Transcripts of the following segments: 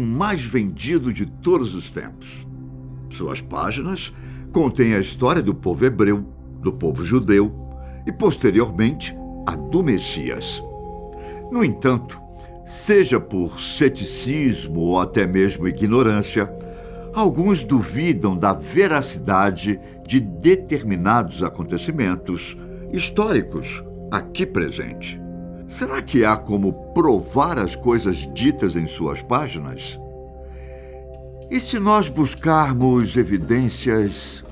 mais vendido de todos os tempos. Suas páginas contêm a história do povo hebreu, do povo judeu e, posteriormente, a do Messias. No entanto, seja por ceticismo ou até mesmo ignorância, alguns duvidam da veracidade de determinados acontecimentos históricos aqui presentes. Será que há como provar as coisas ditas em suas páginas? E se nós buscarmos evidências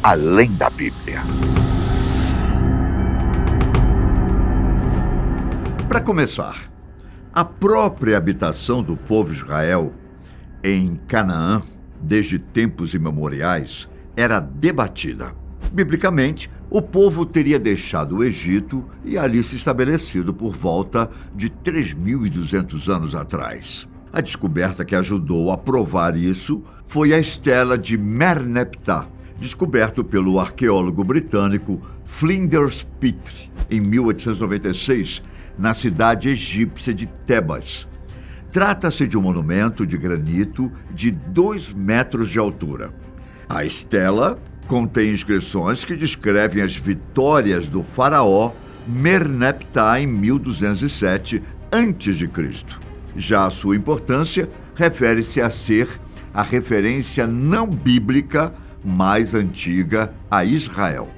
além da Bíblia? Para começar, a própria habitação do povo Israel em Canaã, desde tempos imemoriais, era debatida. Biblicamente, o povo teria deixado o Egito e ali se estabelecido por volta de 3.200 anos atrás. A descoberta que ajudou a provar isso foi a estela de Merneptah, descoberto pelo arqueólogo britânico Flinders Petrie, em 1896, na cidade egípcia de Tebas. Trata-se de um monumento de granito de 2 metros de altura. A estela contém inscrições que descrevem as vitórias do faraó Merneptah em 1207 a.C. Já a sua importância refere-se a ser a referência não bíblica mais antiga a Israel.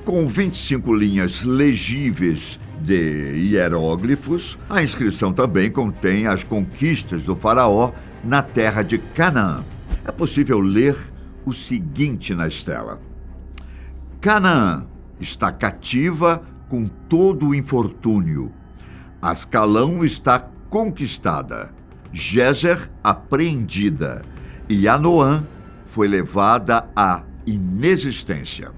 Com 25 linhas legíveis de hieróglifos, a inscrição também contém as conquistas do faraó na terra de Canaã. É possível ler o seguinte na estela: Canaã está cativa com todo o infortúnio. Ascalão está conquistada, Gézer apreendida e Anoã foi levada à inexistência.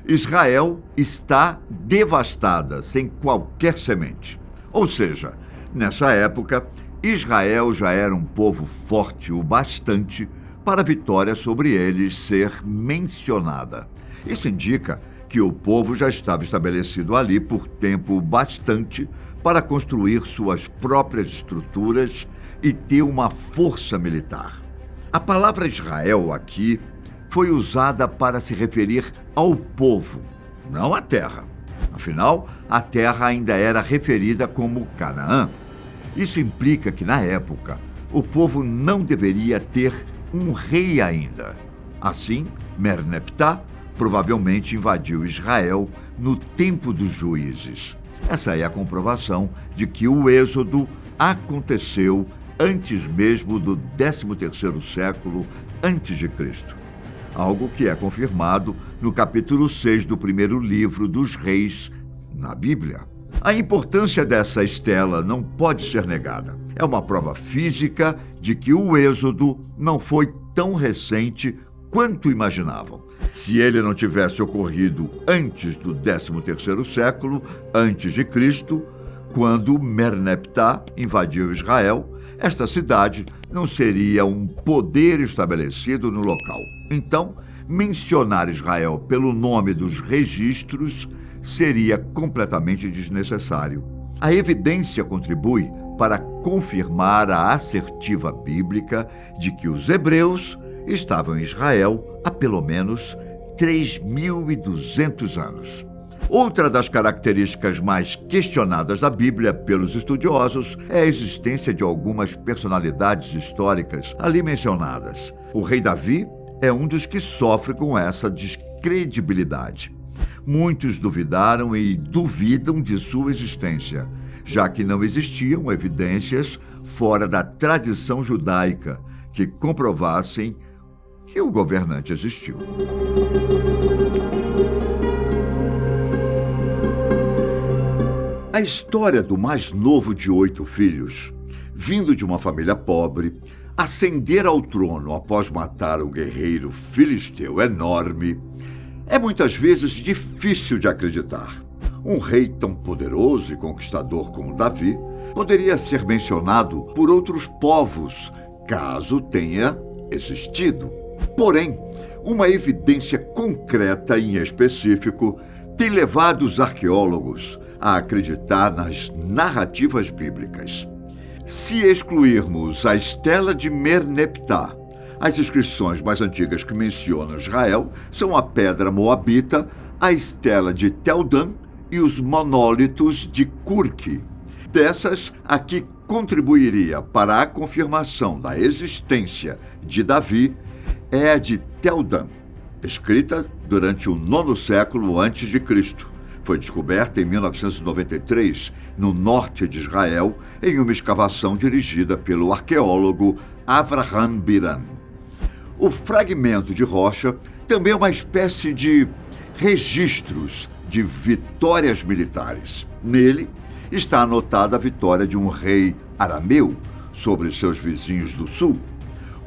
Israel está devastada, sem qualquer semente. Ou seja, nessa época, Israel já era um povo forte o bastante para a vitória sobre eles ser mencionada. Isso indica que o povo já estava estabelecido ali por tempo bastante para construir suas próprias estruturas e ter uma força militar. A palavra Israel aqui foi usada para se referir ao povo, não à terra. Afinal, a terra ainda era referida como Canaã. Isso implica que, na época, o povo não deveria ter um rei ainda. Assim, Merneptah provavelmente invadiu Israel no tempo dos juízes. Essa é a comprovação de que o êxodo aconteceu antes mesmo do 13º século a.C., algo que é confirmado no capítulo 6 do primeiro livro dos Reis na Bíblia. A importância dessa estela não pode ser negada. É uma prova física de que o êxodo não foi tão recente quanto imaginavam. Se ele não tivesse ocorrido antes do 13º século a.C., quando Merneptah invadiu Israel, esta cidade não seria um poder estabelecido no local. Então, mencionar Israel pelo nome dos registros seria completamente desnecessário. A evidência contribui para confirmar a assertiva bíblica de que os hebreus estavam em Israel há pelo menos 3.200 anos. Outra das características mais questionadas da Bíblia pelos estudiosos é a existência de algumas personalidades históricas ali mencionadas. O rei Davi é um dos que sofre com essa descredibilidade. Muitos duvidaram e duvidam de sua existência, já que não existiam evidências fora da tradição judaica que comprovassem que o governante existiu. A história do mais novo de 8 filhos, vindo de uma família pobre, ascender ao trono após matar o guerreiro filisteu enorme, é muitas vezes difícil de acreditar. Um rei tão poderoso e conquistador como Davi poderia ser mencionado por outros povos, caso tenha existido. Porém, uma evidência concreta e em específico tem levado os arqueólogos a acreditar nas narrativas bíblicas. Se excluirmos a estela de Merneptah, as inscrições mais antigas que mencionam Israel são a pedra moabita, a estela de Tel Dan e os monólitos de Curque. Dessas, a que contribuiria para a confirmação da existência de Davi é a de Tel Dan, escrita durante o 9º século a.C. Foi descoberta em 1993, no norte de Israel, em uma escavação dirigida pelo arqueólogo Avraham Biran. O fragmento de rocha também é uma espécie de registros de vitórias militares. Nele está anotada a vitória de um rei arameu sobre seus vizinhos do sul,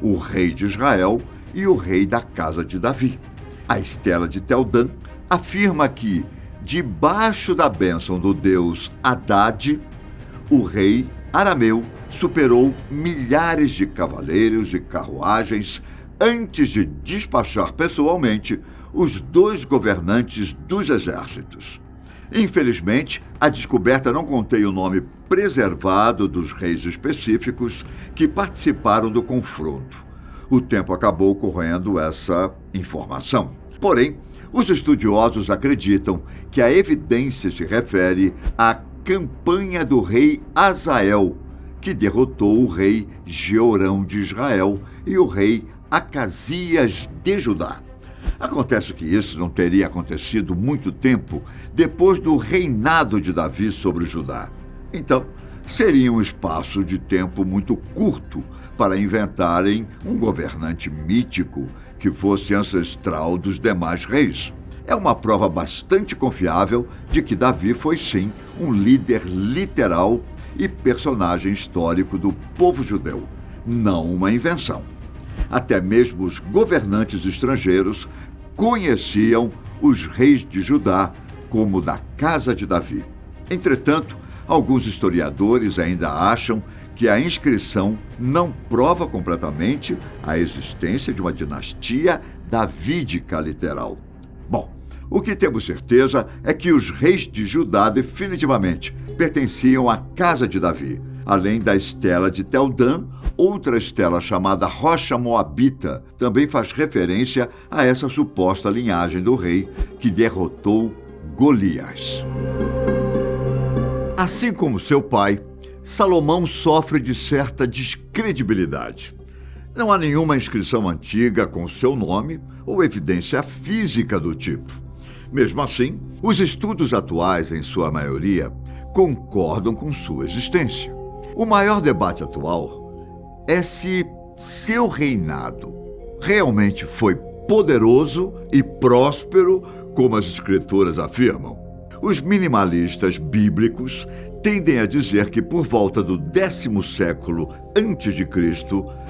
o rei de Israel e o rei da casa de Davi. A estela de Tel Dan afirma que, debaixo da bênção do deus Haddad, o rei arameu superou milhares de cavaleiros e carruagens antes de despachar pessoalmente os 2 governantes dos exércitos. Infelizmente, a descoberta não contém o nome preservado dos reis específicos que participaram do confronto. O tempo acabou correndo essa informação. Porém, os estudiosos acreditam que a evidência se refere à campanha do rei Hazael, que derrotou o rei Jeorão de Israel e o rei Acasias de Judá. Acontece que isso não teria acontecido muito tempo depois do reinado de Davi sobre Judá. Então, seria um espaço de tempo muito curto para inventarem um governante mítico que fosse ancestral dos demais reis. É uma prova bastante confiável de que Davi foi sim um líder literal e personagem histórico do povo judeu, não uma invenção. Até mesmo os governantes estrangeiros conheciam os reis de Judá como da casa de Davi. Entretanto, alguns historiadores ainda acham que a inscrição não prova completamente a existência de uma dinastia davídica literal. Bom, o que temos certeza é que os reis de Judá definitivamente pertenciam à casa de Davi. Além da estela de Tel Dan, outra estela chamada Rocha Moabita também faz referência a essa suposta linhagem do rei que derrotou Golias. Assim como seu pai, Salomão sofre de certa descredibilidade. Não há nenhuma inscrição antiga com seu nome ou evidência física do tipo. Mesmo assim, os estudos atuais, em sua maioria, concordam com sua existência. O maior debate atual é se seu reinado realmente foi poderoso e próspero, como as escrituras afirmam. Os minimalistas bíblicos tendem a dizer que por volta do 10º século a.C.,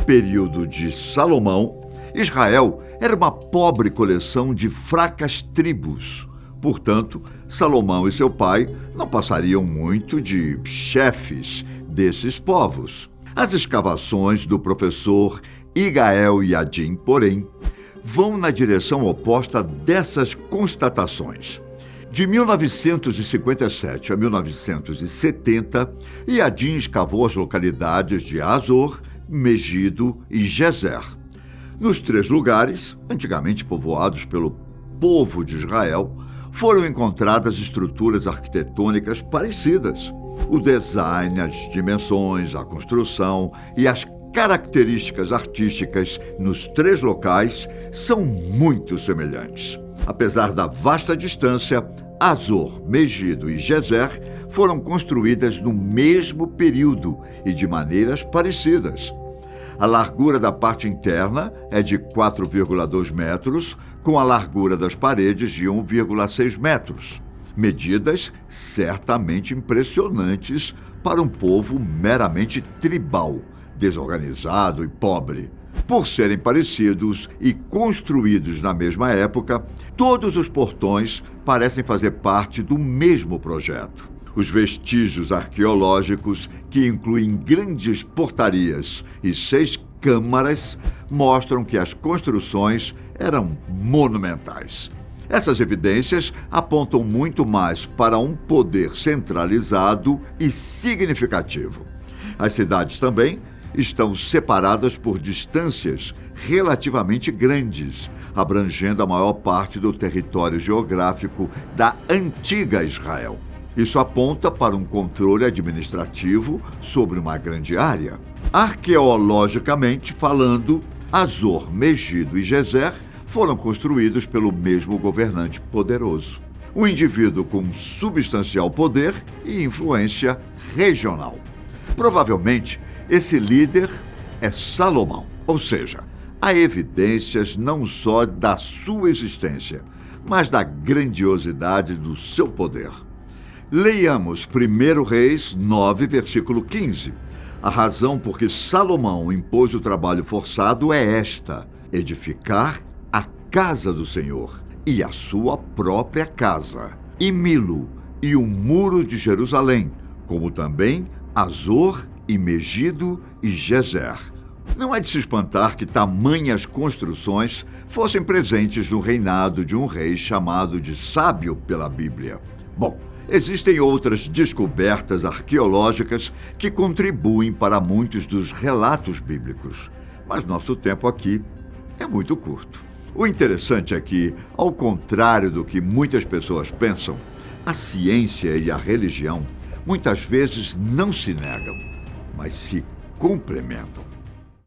período de Salomão, Israel era uma pobre coleção de fracas tribos. Portanto, Salomão e seu pai não passariam muito de chefes desses povos. As escavações do professor Igael Yadin, porém, vão na direção oposta dessas constatações. De 1957 a 1970, Yadin escavou as localidades de Azor, Megido e Gezer. Nos 3 lugares, antigamente povoados pelo povo de Israel, foram encontradas estruturas arquitetônicas parecidas. O design, as dimensões, a construção e as características artísticas nos 3 locais são muito semelhantes. Apesar da vasta distância, Azor, Megido e Gezer foram construídas no mesmo período e de maneiras parecidas. A largura da parte interna é de 4,2 metros, com a largura das paredes de 1,6 metros. Medidas certamente impressionantes para um povo meramente tribal, desorganizado e pobre. Por serem parecidos e construídos na mesma época, todos os portões parecem fazer parte do mesmo projeto. Os vestígios arqueológicos, que incluem grandes portarias e 6 câmaras, mostram que as construções eram monumentais. Essas evidências apontam muito mais para um poder centralizado e significativo. As cidades também estão separadas por distâncias relativamente grandes, abrangendo a maior parte do território geográfico da antiga Israel. Isso aponta para um controle administrativo sobre uma grande área. Arqueologicamente falando, Azor, Megido e Gezer foram construídos pelo mesmo governante poderoso. Um indivíduo com substancial poder e influência regional. Provavelmente, esse líder é Salomão, ou seja, há evidências não só da sua existência, mas da grandiosidade do seu poder. Leiamos 1 Reis 9, versículo 15. A razão por que Salomão impôs o trabalho forçado é esta: edificar a casa do Senhor e a sua própria casa, e Milo e o muro de Jerusalém, como também Azor e Megido e Gezer. Não é de se espantar que tamanhas construções fossem presentes no reinado de um rei chamado de sábio pela Bíblia. Bom, existem outras descobertas arqueológicas que contribuem para muitos dos relatos bíblicos, mas nosso tempo aqui é muito curto. O interessante é que, ao contrário do que muitas pessoas pensam, a ciência e a religião muitas vezes não se negam, mas se complementam.